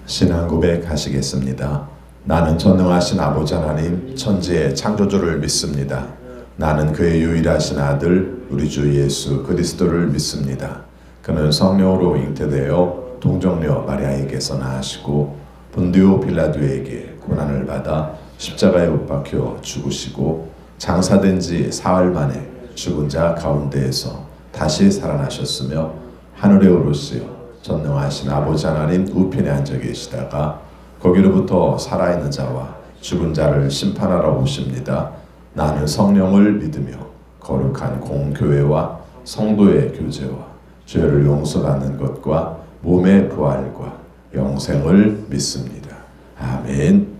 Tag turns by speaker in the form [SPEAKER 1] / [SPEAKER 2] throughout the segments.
[SPEAKER 1] 신앙 고백하시겠습니다. 나는 전능하신 아버지 하나님 천지의 창조주를 믿습니다. 나는 그의 유일하신 아들 우리 주 예수 그리스도를 믿습니다. 그는 성령으로 잉태되어 동정녀 마리아에게서 나시고 본디오 빌라도에게 고난을 받아 십자가에 못 박혀 죽으시고 장사된 지 사흘 만에 죽은 자 가운데에서 다시 살아나셨으며 하늘에 오르시어 전능하신 아버지 하나님 우편에 앉아 계시다가 거기로부터 살아있는 자와 죽은 자를 심판하러 오십니다. 나는 성령을 믿으며 거룩한 공교회와 성도의 교제와 죄를 용서받는 것과 몸의 부활과 영생을 믿습니다. 아멘.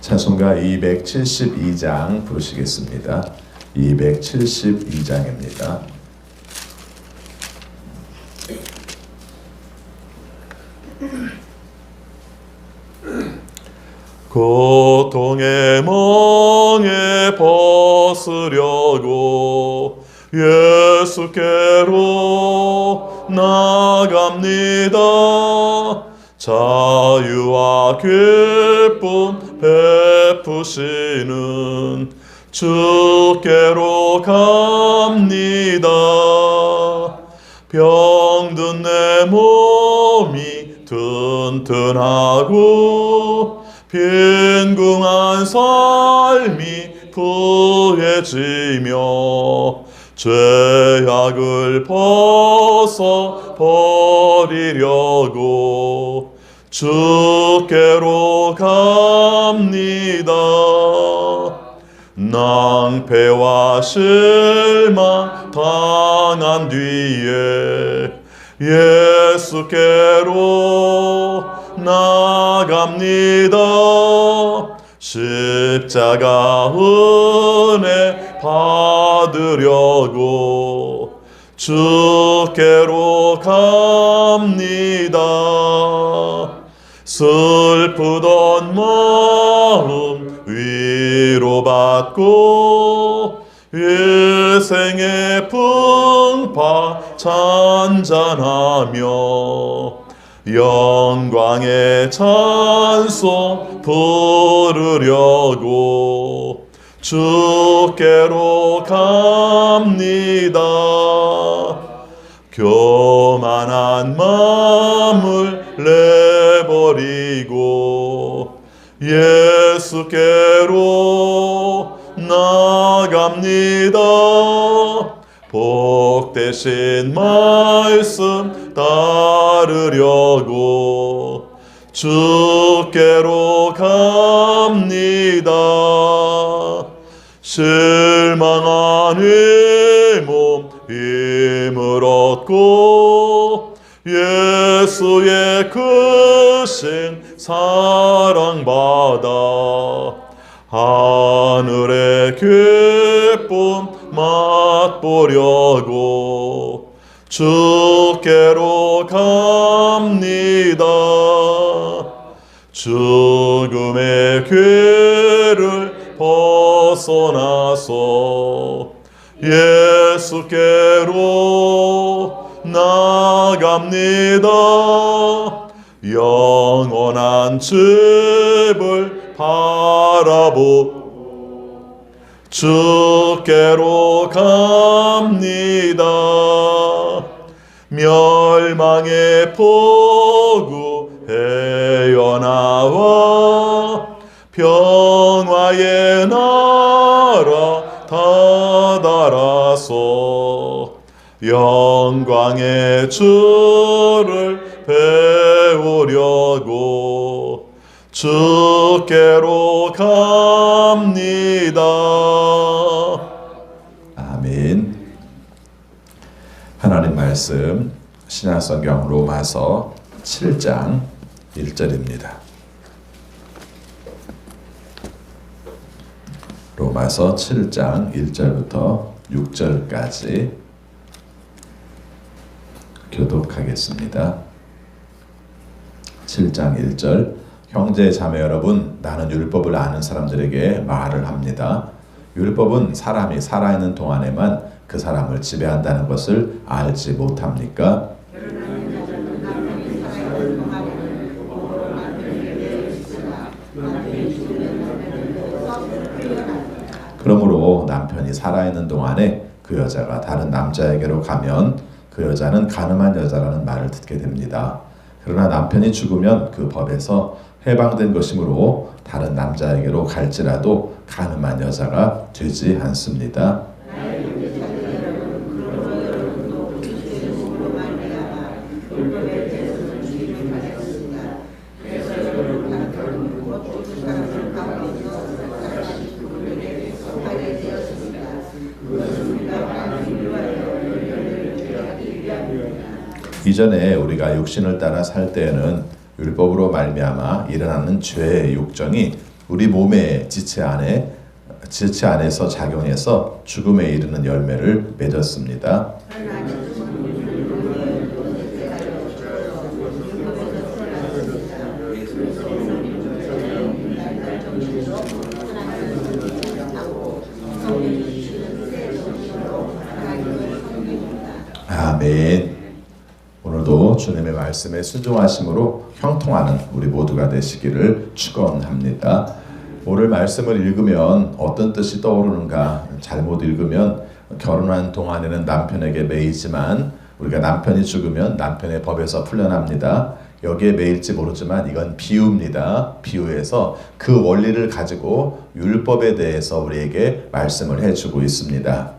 [SPEAKER 1] 찬송가 272장 부르시겠습니다. 272장입니다. 고통의 멍에 벗으려고 예수께로 나갑니다. 자유와 기쁨 베푸시는 주께로 갑니다. 병든 내 몸이 튼튼하고 빈궁한 삶이 부해지며 죄악을 벗어버리려고 주께로 갑니다. 낭패와 실망 당한 뒤에 예수께로 나갑니다. 십자가 은혜 받으려고 주께로 갑니다. 슬프던 마음 위로받고 일생의 풍파 찬잔하며 영광의 찬송 부르려고 주께로 갑니다. 교만한 마음을 내버리고 예수께로 나갑니다. 복되신 말씀 따르려고 주께로 갑니다. 실망한 이 몸 힘을 얻고 예수의 크신 사랑받아 하늘의 기쁨 맛보려고 주께로 갑니다. 죽음의 귀를 벗어나서 예수께로 나갑니다. 영원한 집을 바라보고 주께로 갑니다. 멸망의 폭우 헤어나와 평화의 나라 다다라서 영광의 주를 배우려고 주께로 갑니다. 아멘. 하나님 말씀 신약성경 로마서 7장 1절입니다. 로마서 7장 1절부터 6절까지 교독하겠습니다. 7장 1절 형제 자매 여러분, 나는 율법을 아는 사람들에게 말을 합니다. 율법은 사람이 살아있는 동안에만 그 사람을 지배한다는 것을 알지 못합니까? 남편이 살아있는 동안에 그 여자가 다른 남자에게로 가면 그 여자는 가늠한 여자라는 말을 듣게 됩니다. 그러나 남편이 죽으면 그 법에서 해방된 것이므로 다른 남자에게로 갈지라도 가늠한 여자가 되지 않습니다. 이전에 우리가 육신을 따라 살 때에는 율법으로 말미암아 일어나는 죄의 욕정이 우리 몸의 지체 안에서 작용해서 죽음에 이르는 열매를 맺었습니다. 아멘. 오늘도 주님의 말씀에 순종하심으로 형통하는 우리 모두가 되시기를 축원합니다. 오늘 말씀을 읽으면 어떤 뜻이 떠오르는가? 잘못 읽으면 결혼한 동안에는 남편에게 매이지만 우리가 남편이 죽으면 남편의 법에서 풀려납니다. 여기에 매일지 모르지만 이건 비유입니다. 비유에서 그 원리를 가지고 율법에 대해서 우리에게 말씀을 해주고 있습니다.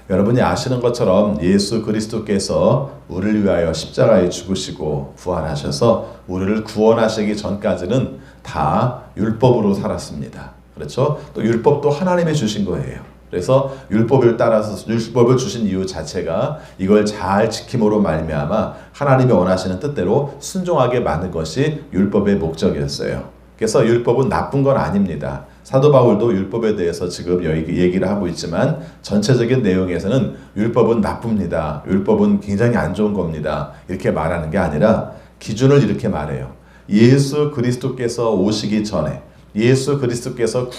[SPEAKER 1] 여러분이 아시는 것처럼 예수 그리스도께서 우리를 위하여 십자가에 죽으시고 부활하셔서 우리를 구원하시기 전까지는 다 율법으로 살았습니다. 그렇죠? 또 율법도 하나님이 주신 거예요. 그래서 율법을 따라서 율법을 주신 이유 자체가 이걸 잘 지킴으로 말미암아 하나님이 원하시는 뜻대로 순종하게 만든 것이 율법의 목적이었어요. 그래서 율법은 나쁜 건 아닙니다. 사도 바울도 율법에 대해서 지금 얘기를 하고 있지만 전체적인 내용에서는 율법은 나쁩니다. 율법은 굉장히 안 좋은 겁니다. 이렇게 말하는 게 아니라 기준을 이렇게 말해요. 예수 그리스도께서 오시기 전에 예수 그리스도께서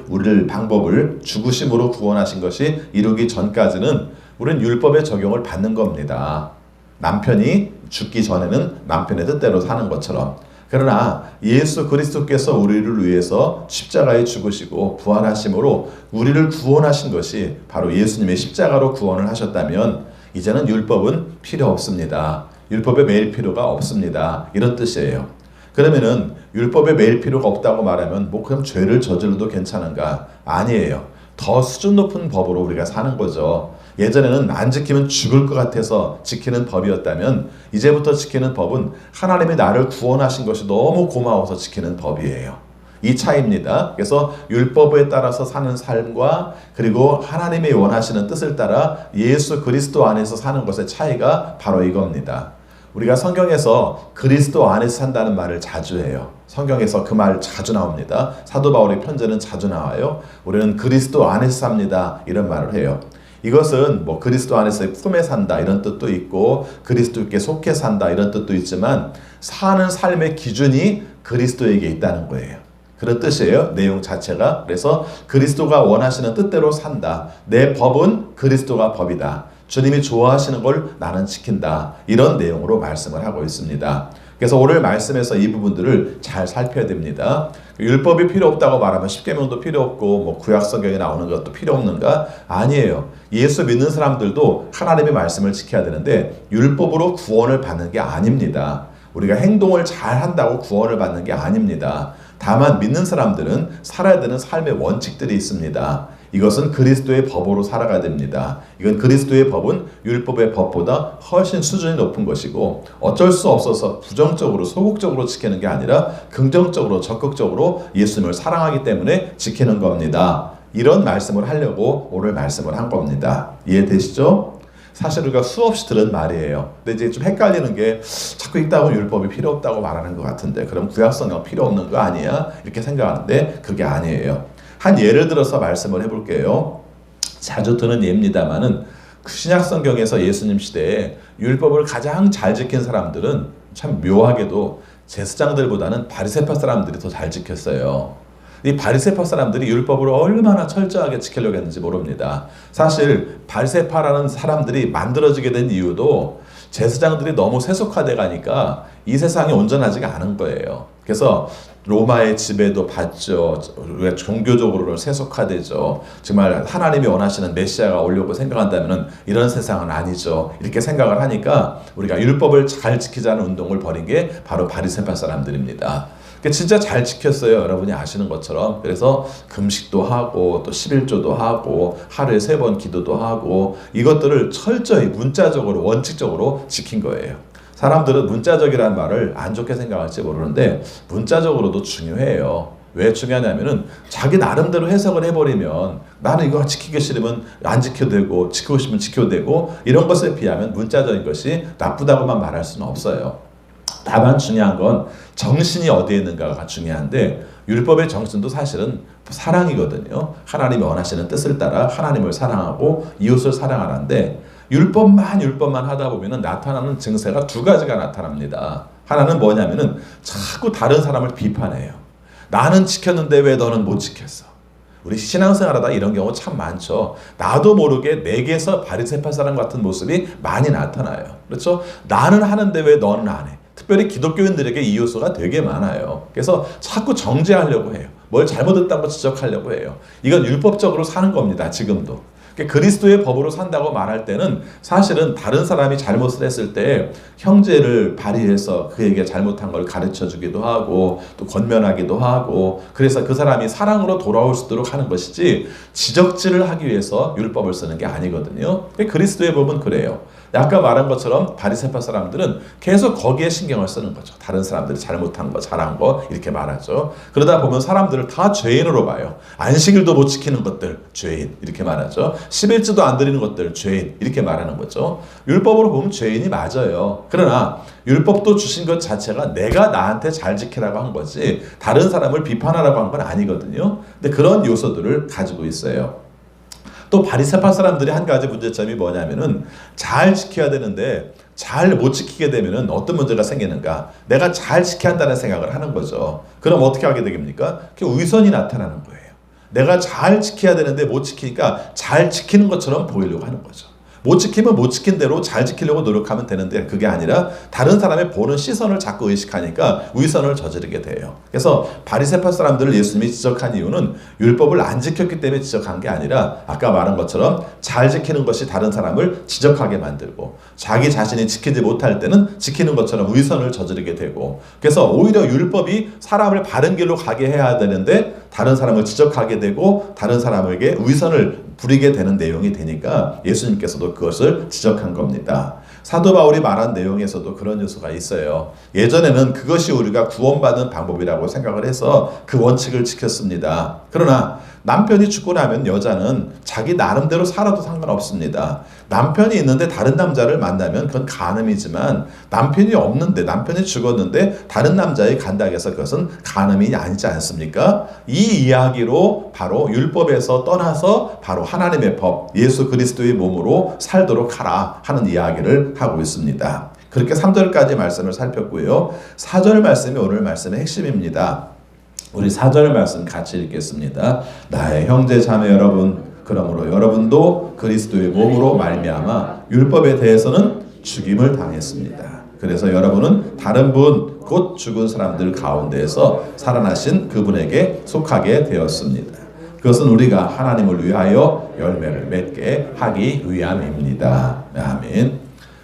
[SPEAKER 1] 우리를 방법을 죽으심으로 구원하신 것이 이루기 전까지는 우리는 율법의 적용을 받는 겁니다. 남편이 죽기 전에는 남편의 뜻대로 사는 것처럼. 그러나 예수 그리스도께서 우리를 위해서 십자가에 죽으시고 부활하심으로 우리를 구원하신 것이 바로 예수님의 십자가로 구원을 하셨다면 이제는 율법은 필요 없습니다. 율법에 매일 필요가 없습니다. 이런 뜻이에요. 그러면은 율법에 매일 필요가 없다고 말하면 뭐 그럼 죄를 저질러도 괜찮은가? 아니에요. 더 수준 높은 법으로 우리가 사는 거죠. 예전에는 안 지키면 죽을 것 같아서 지키는 법이었다면 이제부터 지키는 법은 하나님이 나를 구원하신 것이 너무 고마워서 지키는 법이에요. 이 차이입니다. 그래서 율법에 따라서 사는 삶과 그리고 하나님이 원하시는 뜻을 따라 예수 그리스도 안에서 사는 것의 차이가 바로 이겁니다. 우리가 성경에서 그리스도 안에서 산다는 말을 자주 해요. 성경에서 그 말 자주 나옵니다. 사도 바울의 편지는 자주 나와요. 우리는 그리스도 안에서 삽니다. 이런 말을 해요. 이것은 뭐 그리스도 안에서 품에 산다 이런 뜻도 있고 그리스도께 속해 산다 이런 뜻도 있지만 사는 삶의 기준이 그리스도에게 있다는 거예요. 그런 뜻이에요. 내용 자체가. 그래서 그리스도가 원하시는 뜻대로 산다. 내 법은 그리스도가 법이다. 주님이 좋아하시는 걸 나는 지킨다. 이런 내용으로 말씀을 하고 있습니다. 그래서 오늘 말씀에서 이 부분들을 잘 살펴야 됩니다. 율법이 필요 없다고 말하면 십계명도 필요 없고 뭐 구약 성경에 나오는 것도 필요 없는가? 아니에요. 예수 믿는 사람들도 하나님의 말씀을 지켜야 되는데 율법으로 구원을 받는 게 아닙니다. 우리가 행동을 잘 한다고 구원을 받는 게 아닙니다. 다만 믿는 사람들은 살아야 되는 삶의 원칙들이 있습니다. 이것은 그리스도의 법으로 살아가야 됩니다. 이건 그리스도의 법은 율법의 법보다 훨씬 수준이 높은 것이고 어쩔 수 없어서 부정적으로 소극적으로 지키는 게 아니라 긍정적으로 적극적으로 예수님을 사랑하기 때문에 지키는 겁니다. 이런 말씀을 하려고 오늘 말씀을 한 겁니다. 이해되시죠? 사실 우리가 수없이 들은 말이에요. 근데 이제 좀 헷갈리는 게 자꾸 읽다 보면 율법이 필요 없다고 말하는 것 같은데 그럼 구약성경 필요 없는 거 아니야? 이렇게 생각하는데 그게 아니에요. 한 예를 들어서 말씀을 해볼게요. 자주 드는 예입니다만은 신약성경에서 예수님 시대에 율법을 가장 잘 지킨 사람들은 참 묘하게도 제사장들보다는 바리새파 사람들이 더 잘 지켰어요. 이 바리새파 사람들이 율법을 얼마나 철저하게 지키려고 했는지 모릅니다. 사실 바리새파라는 사람들이 만들어지게 된 이유도 제사장들이 너무 세속화돼 가니까 이 세상이 온전하지가 않은 거예요. 그래서 로마의 지배도 받죠. 우리가 종교적으로 세속화되죠. 정말 하나님이 원하시는 메시아가 오려고 생각한다면 이런 세상은 아니죠. 이렇게 생각을 하니까 우리가 율법을 잘 지키자는 운동을 벌인 게 바로 바리새파 사람들입니다. 진짜 잘 지켰어요. 여러분이 아시는 것처럼. 그래서 금식도 하고 또 11조도 하고 하루에 3번 기도도 하고 이것들을 철저히 문자적으로 원칙적으로 지킨 거예요. 사람들은 문자적이라는 말을 안 좋게 생각할지 모르는데 문자적으로도 중요해요. 왜 중요하냐면은 자기 나름대로 해석을 해버리면 나는 이거 지키기 싫으면 안 지켜도 되고 지키고 싶으면 지켜도 되고 이런 것에 비하면 문자적인 것이 나쁘다고만 말할 수는 없어요. 다만 중요한 건 정신이 어디에 있는가가 중요한데 율법의 정신도 사실은 사랑이거든요. 하나님이 원하시는 뜻을 따라 하나님을 사랑하고 이웃을 사랑하는데 율법만 하다 보면 나타나는 증세가 2가지가 나타납니다. 하나는 뭐냐면은 자꾸 다른 사람을 비판해요. 나는 지켰는데 왜 너는 못 지켰어? 우리 신앙생활하다 이런 경우 참 많죠. 나도 모르게 내게서 바리새파 사람 같은 모습이 많이 나타나요. 그렇죠? 나는 하는데 왜 너는 안 해? 특별히 기독교인들에게 이 요소가 되게 많아요. 그래서 자꾸 정죄하려고 해요. 뭘 잘못했다고 지적하려고 해요. 이건 율법적으로 사는 겁니다. 지금도. 그리스도의 법으로 산다고 말할 때는 사실은 다른 사람이 잘못을 했을 때 형제를 발휘해서 그에게 잘못한 걸 가르쳐 주기도 하고 또 권면하기도 하고 그래서 그 사람이 사랑으로 돌아올 수 있도록 하는 것이지 지적질을 하기 위해서 율법을 쓰는 게 아니거든요. 그리스도의 법은 그래요. 아까 말한 것처럼 바리새파 사람들은 계속 거기에 신경을 쓰는 거죠. 다른 사람들이 잘못한 거, 잘한 거 이렇게 말하죠. 그러다 보면 사람들을 다 죄인으로 봐요. 안식일도 못 지키는 것들 죄인 이렇게 말하죠. 11조도 안 드리는 것들 죄인 이렇게 말하는 거죠. 율법으로 보면 죄인이 맞아요. 그러나 율법도 주신 것 자체가 내가 나한테 잘 지키라고 한 거지 다른 사람을 비판하라고 한 건 아니거든요. 근데 그런 요소들을 가지고 있어요. 또 바리새파 사람들이 한 가지 문제점이 뭐냐면은 잘 지켜야 되는데 잘 못 지키게 되면은 어떤 문제가 생기는가? 내가 잘 지켜야 한다는 생각을 하는 거죠. 그럼 어떻게 하게 됩니까? 위선이 나타나는 거예요. 내가 잘 지켜야 되는데 못 지키니까 잘 지키는 것처럼 보이려고 하는 거죠. 못 지키면 못 지킨 대로 잘 지키려고 노력하면 되는데 그게 아니라 다른 사람의 보는 시선을 자꾸 의식하니까 위선을 저지르게 돼요. 그래서 바리새파 사람들을 예수님이 지적한 이유는 율법을 안 지켰기 때문에 지적한 게 아니라 아까 말한 것처럼 잘 지키는 것이 다른 사람을 지적하게 만들고 자기 자신이 지키지 못할 때는 지키는 것처럼 위선을 저지르게 되고 그래서 오히려 율법이 사람을 바른 길로 가게 해야 되는데 다른 사람을 지적하게 되고 다른 사람에게 위선을 부리게 되는 내용이 되니까 예수님께서도 그것을 지적한 겁니다. 사도 바울이 말한 내용에서도 그런 요소가 있어요. 예전에는 그것이 우리가 구원받는 방법이라고 생각을 해서 그 원칙을 지켰습니다. 그러나 남편이 죽고 나면 여자는 자기 나름대로 살아도 상관없습니다. 남편이 있는데 다른 남자를 만나면 그건 간음이지만 남편이 없는데 남편이 죽었는데 다른 남자에 간다고 해서 그것은 간음이 아니지 않습니까? 이 이야기로 바로 율법에서 떠나서 바로 하나님의 법 예수 그리스도의 몸으로 살도록 하라 하는 이야기를 하고 있습니다. 그렇게 3절까지 말씀을 살폈고요. 4절 말씀이 오늘 말씀의 핵심입니다. 우리 4절 말씀 같이 읽겠습니다. 나의 형제 자매 여러분, 그러므로 여러분도 그리스도의 몸으로 말미암아 율법에 대해서는 죽임을 당했습니다. 그래서 여러분은 다른 분, 곧 죽은 사람들 가운데에서 살아나신 그분에게 속하게 되었습니다. 그것은 우리가 하나님을 위하여 열매를 맺게 하기 위함입니다. 아멘.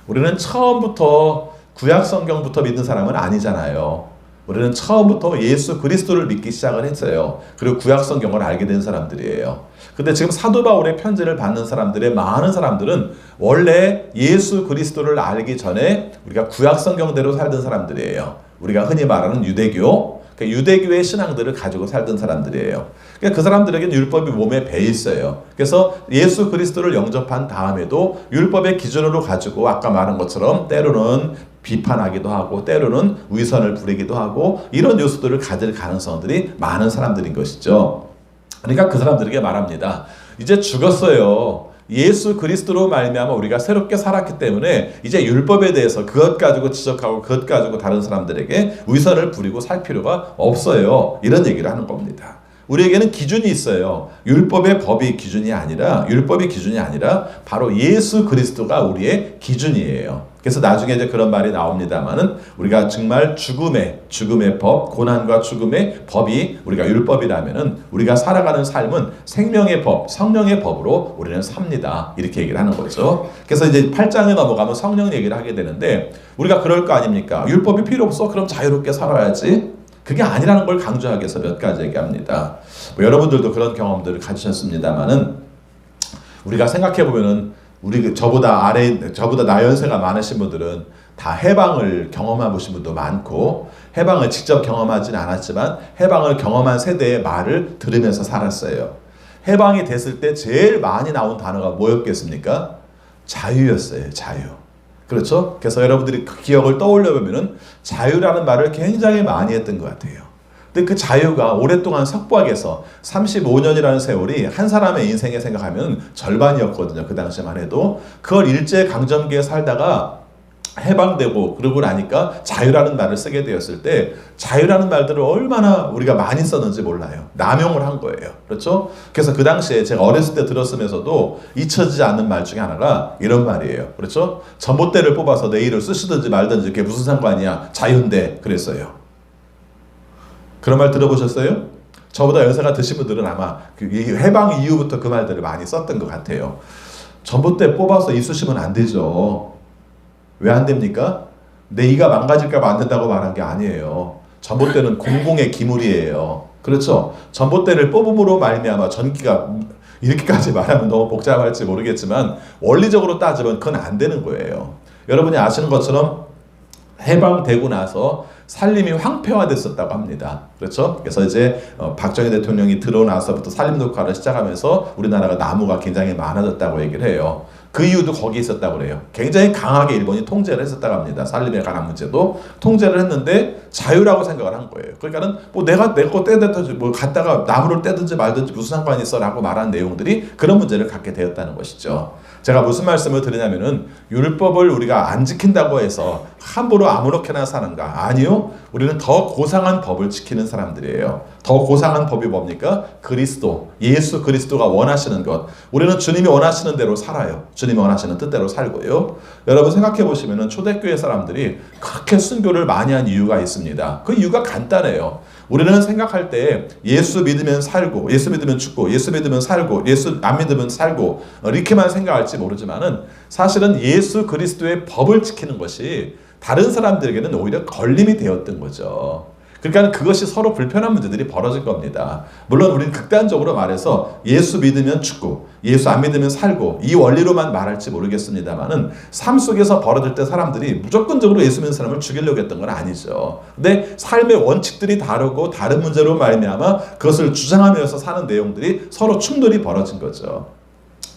[SPEAKER 1] 우리는 처음부터 구약 성경부터 믿는 사람은 아니잖아요. 우리는 처음부터 예수 그리스도를 믿기 시작을 했어요. 그리고 구약 성경을 알게 된 사람들이에요. 근데 지금 사도 바울의 편지를 받는 사람들의 많은 사람들은 원래 예수 그리스도를 알기 전에 우리가 구약 성경대로 살던 사람들이에요. 우리가 흔히 말하는 유대교, 유대교의 신앙들을 가지고 살던 사람들이에요. 그러니까 그 사람들에게는 율법이 몸에 배 있어요. 그래서 예수 그리스도를 영접한 다음에도 율법의 기준으로 가지고 아까 말한 것처럼 때로는 비판하기도 하고 때로는 위선을 부리기도 하고 이런 요소들을 가질 가능성들이 많은 사람들인 것이죠. 그러니까 그 사람들에게 말합니다. 이제 죽었어요. 예수 그리스도로 말미암아 우리가 새롭게 살았기 때문에 이제 율법에 대해서 그것 가지고 지적하고 그것 가지고 다른 사람들에게 위선을 부리고 살 필요가 없어요. 이런 얘기를 하는 겁니다. 우리에게는 기준이 있어요. 율법이 기준이 아니라 바로 예수 그리스도가 우리의 기준이에요. 그래서 나중에 이제 그런 말이 나옵니다만은 우리가 정말 죽음의 법, 고난과 죽음의 법이 우리가 율법이라면은 우리가 살아가는 삶은 생명의 법, 성령의 법으로 우리는 삽니다. 이렇게 얘기를 하는 거죠. 그래서 이제 8장에 넘어가면 성령 얘기를 하게 되는데 우리가 그럴 거 아닙니까? 율법이 필요 없어. 그럼 자유롭게 살아야지. 그게 아니라는 걸 강조하기 위해서 몇 가지 얘기합니다. 뭐 여러분들도 그런 경험들을 가지셨습니다만은 우리가 생각해 보면은 저보다 나 연세가 많으신 분들은 다 해방을 경험해 보신 분도 많고 해방을 직접 경험하진 않았지만 해방을 경험한 세대의 말을 들으면서 살았어요. 해방이 됐을 때 제일 많이 나온 단어가 뭐였겠습니까? 자유였어요. 자유. 그렇죠? 그래서 여러분들이 그 기억을 떠올려 보면은 자유라는 말을 굉장히 많이 했던 것 같아요. 근데 그 자유가 오랫동안 석박에서 35년이라는 세월이 한 사람의 인생에 생각하면 절반이었거든요. 그 당시만 해도. 그걸 일제강점기에 살다가 해방되고 그러고 나니까 자유라는 말을 쓰게 되었을 때 자유라는 말들을 얼마나 우리가 많이 썼는지 몰라요. 남용을 한 거예요. 그렇죠? 그래서 그 당시에 제가 어렸을 때 들었으면서도 잊혀지지 않는 말 중에 하나가 이런 말이에요. 그렇죠? 전봇대를 뽑아서 내일을 쓰시든지 말든지 그게 무슨 상관이야. 자유인데 그랬어요. 그런 말 들어보셨어요? 저보다 연세가 드신 분들은 아마 해방 이후부터 그 말들을 많이 썼던 것 같아요. 전봇대 뽑아서 이쑤시면 안 되죠. 왜 안 됩니까? 내 이가 망가질까 봐 안 된다고 말한 게 아니에요. 전봇대는 공공의 기물이에요. 그렇죠? 전봇대를 뽑음으로 말미암아 전기가 이렇게까지 말하면 너무 복잡할지 모르겠지만 원리적으로 따지면 그건 안 되는 거예요. 여러분이 아시는 것처럼 해방되고 나서 살림이 황폐화됐었다고 합니다. 그렇죠? 그래서 이제 박정희 대통령이 들어나서부터 살림 녹화를 시작하면서 우리나라가 나무가 굉장히 많아졌다고 얘기를 해요. 그 이유도 거기 있었다고 그래요. 굉장히 강하게 일본이 통제를 했었다고 합니다. 살림에 관한 문제도 통제를 했는데 자유라고 생각을 한 거예요. 그러니까는 뭐 내가 내 거 떼든지 뭐 갖다가 나무를 떼든지 말든지 무슨 상관이 있어라고 말한 내용들이 그런 문제를 갖게 되었다는 것이죠. 제가 무슨 말씀을 드리냐면은 율법을 우리가 안 지킨다고 해서 함부로 아무렇게나 사는가? 아니요. 우리는 더 고상한 법을 지키는 사람들이에요. 더 고상한 법이 뭡니까? 그리스도, 예수 그리스도가 원하시는 것. 우리는 주님이 원하시는 대로 살아요. 주님이 원하시는 뜻대로 살고요. 여러분 생각해 보시면은 초대교회 사람들이 그렇게 순교를 많이 한 이유가 있습니다. 그 이유가 간단해요. 우리는 생각할 때 예수 믿으면 살고, 예수 믿으면 죽고, 예수 믿으면 살고, 예수 안 믿으면 살고 이렇게만 생각할지 모르지만은 사실은 예수 그리스도의 법을 지키는 것이 다른 사람들에게는 오히려 걸림이 되었던 거죠. 그러니까 그것이 서로 불편한 문제들이 벌어질 겁니다. 물론 우리는 극단적으로 말해서 예수 믿으면 죽고 예수 안 믿으면 살고 이 원리로만 말할지 모르겠습니다만은 삶 속에서 벌어질 때 사람들이 무조건적으로 예수 믿는 사람을 죽이려고 했던 건 아니죠. 근데 삶의 원칙들이 다르고 다른 문제로 말미암아 그것을 주장하면서 사는 내용들이 서로 충돌이 벌어진 거죠.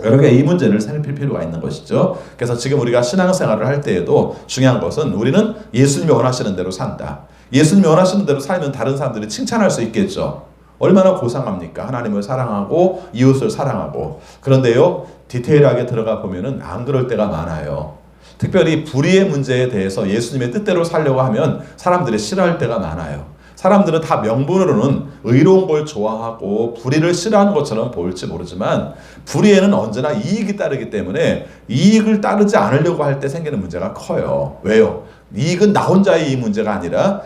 [SPEAKER 1] 여러분 이 문제를 살필 필요가 있는 것이죠. 그래서 지금 우리가 신앙생활을 할 때에도 중요한 것은 우리는 예수님이 원하시는 대로 산다. 예수님이 원하시는 대로 살면 다른 사람들이 칭찬할 수 있겠죠. 얼마나 고상합니까? 하나님을 사랑하고 이웃을 사랑하고. 그런데요, 디테일하게 들어가 보면은 안 그럴 때가 많아요. 특별히 불의의 문제에 대해서 예수님의 뜻대로 살려고 하면 사람들이 싫어할 때가 많아요. 사람들은 다 명분으로는 의로운 걸 좋아하고 불의를 싫어하는 것처럼 보일지 모르지만 불의에는 언제나 이익이 따르기 때문에 이익을 따르지 않으려고 할 때 생기는 문제가 커요. 왜요? 이익은 나 혼자의 이 문제가 아니라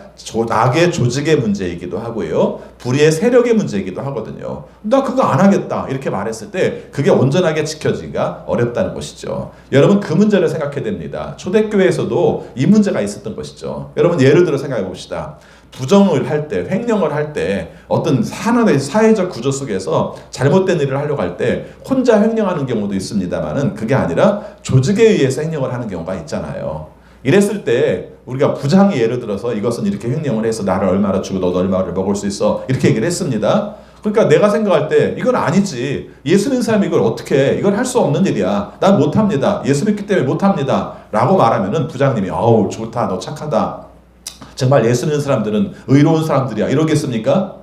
[SPEAKER 1] 낙의 조직의 문제이기도 하고요. 불의의 세력의 문제이기도 하거든요. 나 그거 안 하겠다 이렇게 말했을 때 그게 온전하게 지켜지기가 어렵다는 것이죠. 여러분 그 문제를 생각해야 됩니다. 초대교회에서도 이 문제가 있었던 것이죠. 여러분 예를 들어 생각해 봅시다. 부정을 할 때, 횡령을 할 때 어떤 하나의 사회적 구조 속에서 잘못된 일을 하려고 할 때 혼자 횡령하는 경우도 있습니다만은 그게 아니라 조직에 의해서 횡령을 하는 경우가 있잖아요. 이랬을 때 우리가 부장이 예를 들어서 이것은 이렇게 횡령을 해서 나를 얼마나 주고 너도 얼마를 먹을 수 있어 이렇게 얘기를 했습니다. 그러니까 내가 생각할 때 이건 아니지. 예수 믿는 사람이 이걸 어떻게 해? 이건 할 수 없는 일이야. 난 못합니다. 예수 믿기 때문에 못합니다. 라고 말하면은 부장님이 어우 좋다 너 착하다. 정말 예수 믿는 사람들은 의로운 사람들이야. 이러겠습니까?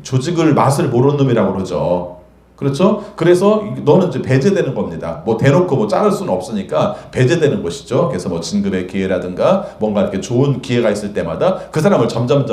[SPEAKER 1] 조직을 맛을 모르는 놈이라고 그러죠. 그렇죠? 그래서 너는 이제 배제되는 겁니다. 뭐 대놓고 뭐 자를 수는 없으니까 배제되는 것이죠. 그래서 뭐 진급의 기회라든가 뭔가 이렇게 좋은 기회가 있을 때마다 그 사람을 점점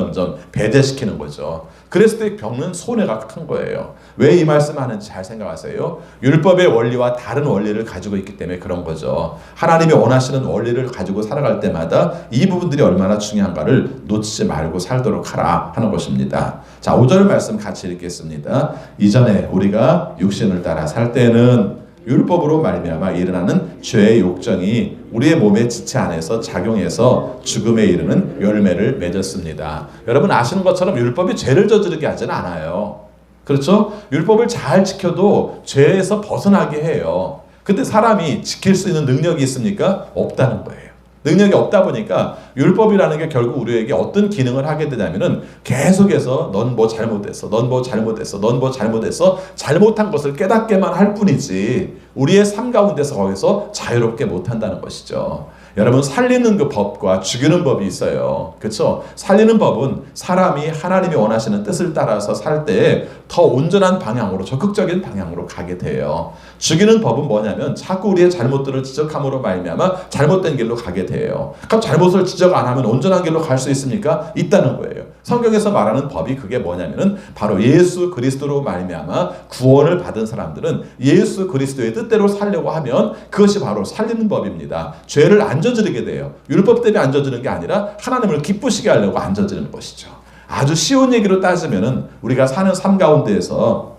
[SPEAKER 1] 배제시키는 거죠. 그랬을 때 겪는 손해가 큰 거예요. 왜 이 말씀 하는지 잘 생각하세요. 율법의 원리와 다른 원리를 가지고 있기 때문에 그런 거죠. 하나님이 원하시는 원리를 가지고 살아갈 때마다 이 부분들이 얼마나 중요한가를 놓치지 말고 살도록 하라 하는 것입니다. 자, 5절 말씀 같이 읽겠습니다. 이전에 우리가 육신을 따라 살 때는 율법으로 말미암아 일어나는 죄의 욕정이 우리의 몸의 지체 안에서 작용해서 죽음에 이르는 열매를 맺었습니다. 여러분 아시는 것처럼 율법이 죄를 저지르게 하지는 않아요. 그렇죠? 율법을 잘 지켜도 죄에서 벗어나게 해요. 근데 사람이 지킬 수 있는 능력이 있습니까? 없다는 거예요. 능력이 없다 보니까 율법이라는 게 결국 우리에게 어떤 기능을 하게 되냐면은 계속해서 넌 뭐 잘못했어, 넌 뭐 잘못했어, 넌 뭐 잘못했어, 잘못한 것을 깨닫게만 할 뿐이지 우리의 삶 가운데서 거기서 자유롭게 못한다는 것이죠. 여러분 살리는 그 법과 죽이는 법이 있어요. 그렇죠? 살리는 법은 사람이 하나님이 원하시는 뜻을 따라서 살 때 더 온전한 방향으로 적극적인 방향으로 가게 돼요. 죽이는 법은 뭐냐면 자꾸 우리의 잘못들을 지적함으로 말미암아 잘못된 길로 가게 돼요. 그럼 잘못을 지적 안 하면 온전한 길로 갈 수 있습니까? 있다는 거예요. 성경에서 말하는 법이 그게 뭐냐면은 바로 예수 그리스도로 말미암아 구원을 받은 사람들은 예수 그리스도의 뜻대로 살려고 하면 그것이 바로 살리는 법입니다. 죄를 안 저지르게 돼요. 율법 때문에 안 저지르는 게 아니라 하나님을 기쁘시게 하려고 안 저지르는 것이죠. 아주 쉬운 얘기로 따지면은 우리가 사는 삶 가운데에서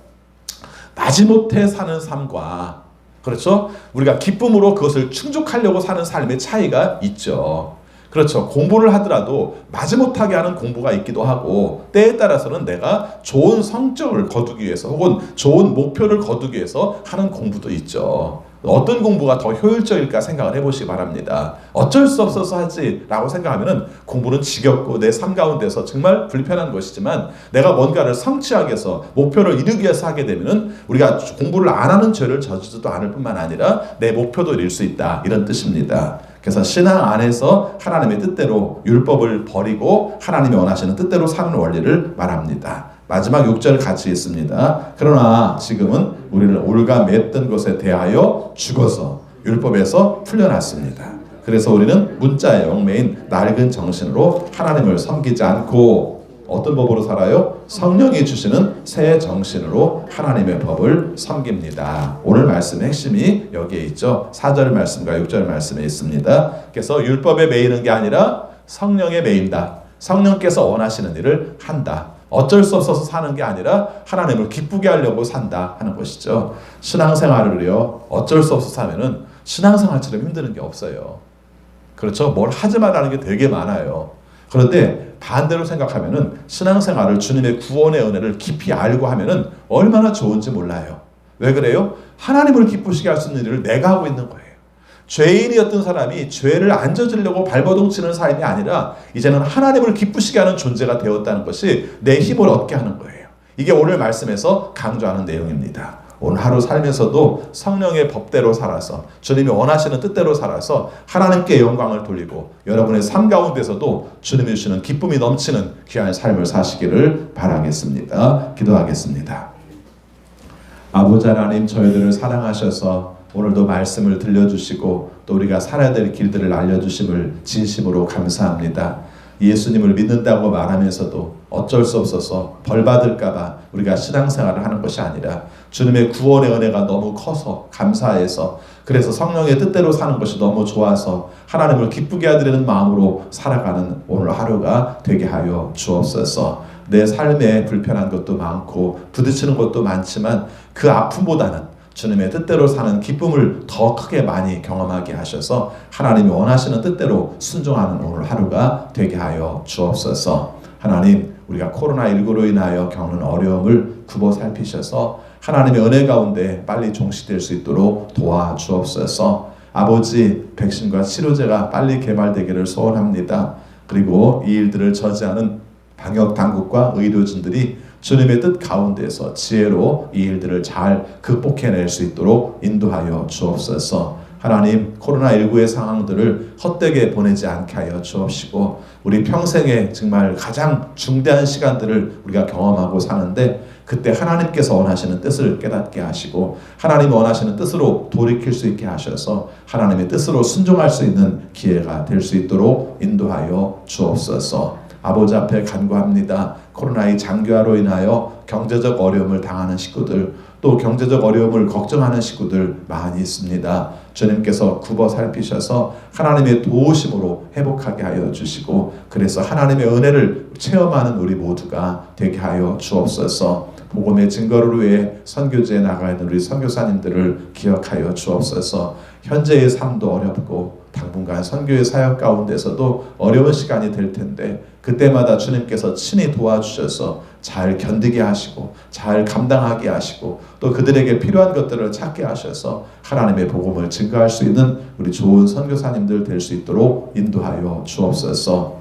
[SPEAKER 1] 마지못해 사는 삶과 그렇죠? 우리가 기쁨으로 그것을 충족하려고 사는 삶의 차이가 있죠. 그렇죠. 공부를 하더라도 마지못하게 하는 공부가 있기도 하고 때에 따라서는 내가 좋은 성적을 거두기 위해서 혹은 좋은 목표를 거두기 위해서 하는 공부도 있죠. 어떤 공부가 더 효율적일까 생각을 해보시기 바랍니다. 어쩔 수 없어서 하지라고 생각하면 공부는 지겹고 내 삶 가운데서 정말 불편한 것이지만 내가 뭔가를 성취하기 위해서 목표를 이루기 위해서 하게 되면 우리가 공부를 안 하는 죄를 저지르지도 않을 뿐만 아니라 내 목표도 이룰 수 있다 이런 뜻입니다. 그래서 신앙 안에서 하나님의 뜻대로 율법을 버리고 하나님이 원하시는 뜻대로 사는 원리를 말합니다. 마지막 6절 같이 읽습니다. 그러나 지금은 우리를 올가 맸던 것에 대하여 죽어서 율법에서 풀려났습니다. 그래서 우리는 문자의 영매인 낡은 정신으로 하나님을 섬기지 않고 어떤 법으로 살아요? 성령이 주시는 새 정신으로 하나님의 법을 섬깁니다. 오늘 말씀의 핵심이 여기에 있죠. 4절 말씀과 6절 말씀에 있습니다. 그래서 율법에 매이는 게 아니라 성령에 매인다. 성령께서 원하시는 일을 한다. 어쩔 수 없어서 사는 게 아니라 하나님을 기쁘게 하려고 산다 하는 것이죠. 신앙생활을요 어쩔 수 없어서 하면은 신앙생활처럼 힘드는 게 없어요. 그렇죠? 뭘 하지 말라는 게 되게 많아요. 그런데 반대로 생각하면은 신앙생활을 주님의 구원의 은혜를 깊이 알고 하면은 얼마나 좋은지 몰라요. 왜 그래요? 하나님을 기쁘시게 할 수 있는 일을 내가 하고 있는 거예요. 죄인이었던 사람이 죄를 안 저지르려고 발버둥 치는 삶이 아니라 이제는 하나님을 기쁘시게 하는 존재가 되었다는 것이 내 힘을 얻게 하는 거예요. 이게 오늘 말씀에서 강조하는 내용입니다. 오늘 하루 살면서도 성령의 법대로 살아서 주님이 원하시는 뜻대로 살아서 하나님께 영광을 돌리고 여러분의 삶 가운데서도 주님이 주시는 기쁨이 넘치는 귀한 삶을 사시기를 바라겠습니다. 기도하겠습니다. 아버지 하나님, 저희들을 사랑하셔서 오늘도 말씀을 들려주시고 또 우리가 살아야 될 길들을 알려주심을 진심으로 감사합니다. 예수님을 믿는다고 말하면서도 어쩔 수 없어서 벌받을까봐 우리가 신앙생활을 하는 것이 아니라 주님의 구원의 은혜가 너무 커서 감사해서 그래서 성령의 뜻대로 사는 것이 너무 좋아서 하나님을 기쁘게 하려는 마음으로 살아가는 오늘 하루가 되게 하여 주옵소서. 내 삶에 불편한 것도 많고 부딪히는 것도 많지만 그 아픔보다는 주님의 뜻대로 사는 기쁨을 더 크게 많이 경험하게 하셔서 하나님이 원하시는 뜻대로 순종하는 오늘 하루가 되게 하여 주옵소서. 하나님, 우리가 코로나19로 인하여 겪는 어려움을 굽어 살피셔서 하나님의 은혜 가운데 빨리 종식될 수 있도록 도와주옵소서. 아버지, 백신과 치료제가 빨리 개발되기를 소원합니다. 그리고 이 일들을 저지하는 방역 당국과 의료진들이 주님의 뜻 가운데서 지혜로 이 일들을 잘 극복해낼 수 있도록 인도하여 주옵소서. 하나님, 코로나19의 상황들을 헛되게 보내지 않게 하여 주옵시고 우리 평생에 정말 가장 중대한 시간들을 우리가 경험하고 사는데 그때 하나님께서 원하시는 뜻을 깨닫게 하시고 하나님이 원하시는 뜻으로 돌이킬 수 있게 하셔서 하나님의 뜻으로 순종할 수 있는 기회가 될 수 있도록 인도하여 주옵소서. 아버지 앞에 간구합니다. 코로나의 장기화로 인하여 경제적 어려움을 당하는 식구들, 또 경제적 어려움을 걱정하는 식구들 많이 있습니다. 주님께서 굽어 살피셔서 하나님의 도우심으로 회복하게 하여 주시고, 그래서 하나님의 은혜를 체험하는 우리 모두가 되게 하여 주옵소서. 복음의 증거를 위해 선교지에 나가는 우리 선교사님들을 기억하여 주옵소서. 현재의 삶도 어렵고 당분간 선교의 사역 가운데서도 어려운 시간이 될 텐데, 그때마다 주님께서 친히 도와주셔서 잘 견디게 하시고 잘 감당하게 하시고 또 그들에게 필요한 것들을 찾게 하셔서 하나님의 복음을 증거할 수 있는 우리 좋은 선교사님들 될 수 있도록 인도하여 주옵소서.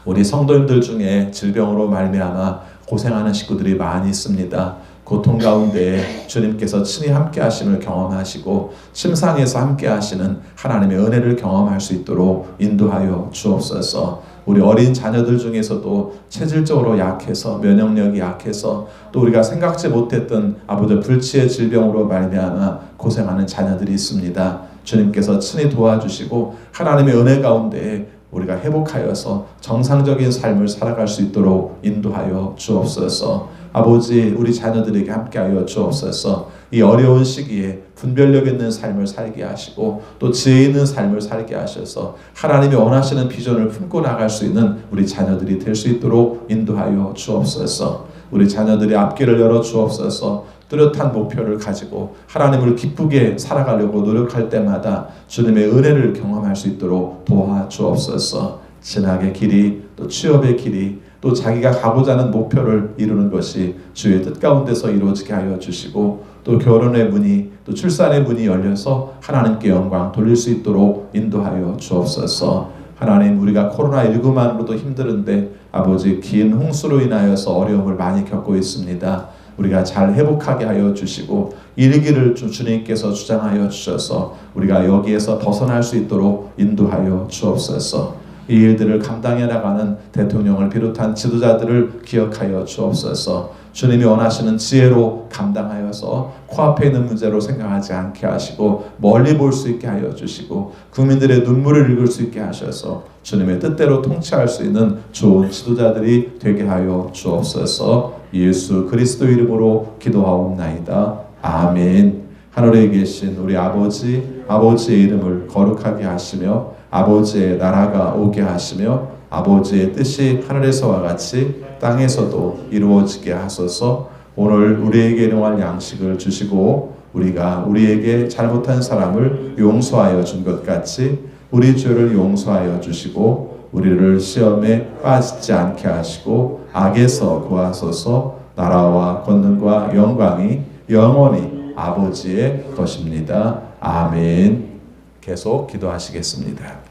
[SPEAKER 1] 우리 성도님들 중에 질병으로 말미암아 고생하는 식구들이 많이 있습니다. 고통 가운데 주님께서 친히 함께 하심을 경험하시고 침상에서 함께 하시는 하나님의 은혜를 경험할 수 있도록 인도하여 주옵소서. 우리 어린 자녀들 중에서도 체질적으로 약해서 면역력이 약해서 또 우리가 생각지 못했던 아버지 불치의 질병으로 말미암아 고생하는 자녀들이 있습니다. 주님께서 친히 도와주시고 하나님의 은혜 가운데 우리가 회복하여서 정상적인 삶을 살아갈 수 있도록 인도하여 주옵소서. 아버지, 우리 자녀들에게 함께하여 주옵소서. 이 어려운 시기에 분별력 있는 삶을 살게 하시고 또 지혜 있는 삶을 살게 하셔서 하나님이 원하시는 비전을 품고 나갈 수 있는 우리 자녀들이 될 수 있도록 인도하여 주옵소서. 우리 자녀들의 앞길을 열어 주옵소서. 뚜렷한 목표를 가지고 하나님을 기쁘게 살아가려고 노력할 때마다 주님의 은혜를 경험할 수 있도록 도와주옵소서. 진학의 길이, 또 취업의 길이, 또 자기가 가고자 하는 목표를 이루는 것이 주의 뜻 가운데서 이루어지게 하여 주시고, 또 결혼의 문이, 또 출산의 문이 열려서 하나님께 영광 돌릴 수 있도록 인도하여 주옵소서. 하나님, 우리가 코로나19만으로도 힘드는데 아버지, 긴 홍수로 인하여서 어려움을 많이 겪고 있습니다. 우리가 잘 회복하게 하여 주시고 일기를 주님께서 주장하여 주셔서 우리가 여기에서 벗어날 수 있도록 인도하여 주옵소서. 이 일들을 감당해 나가는 대통령을 비롯한 지도자들을 기억하여 주옵소서. 주님이 원하시는 지혜로 감당하여서 코앞에 있는 문제로 생각하지 않게 하시고 멀리 볼 수 있게 하여 주시고 국민들의 눈물을 읽을 수 있게 하셔서 주님의 뜻대로 통치할 수 있는 좋은 지도자들이 되게 하여 주옵소서. 예수 그리스도 이름으로 기도하옵나이다. 아멘. 하늘에 계신 우리 아버지, 아버지의 이름을 거룩하게 하시며 아버지의 나라가 오게 하시며 아버지의 뜻이 하늘에서와 같이 땅에서도 이루어지게 하소서. 오늘 우리에게 일용할 양식을 주시고 우리가 우리에게 잘못한 사람을 용서하여 준 것 같이 우리 죄를 용서하여 주시고 우리를 시험에 빠지지 않게 하시고 악에서 구하소서. 나라와 권능과 영광이 영원히 아버지의 것입니다. 아멘. 계속 기도하시겠습니다.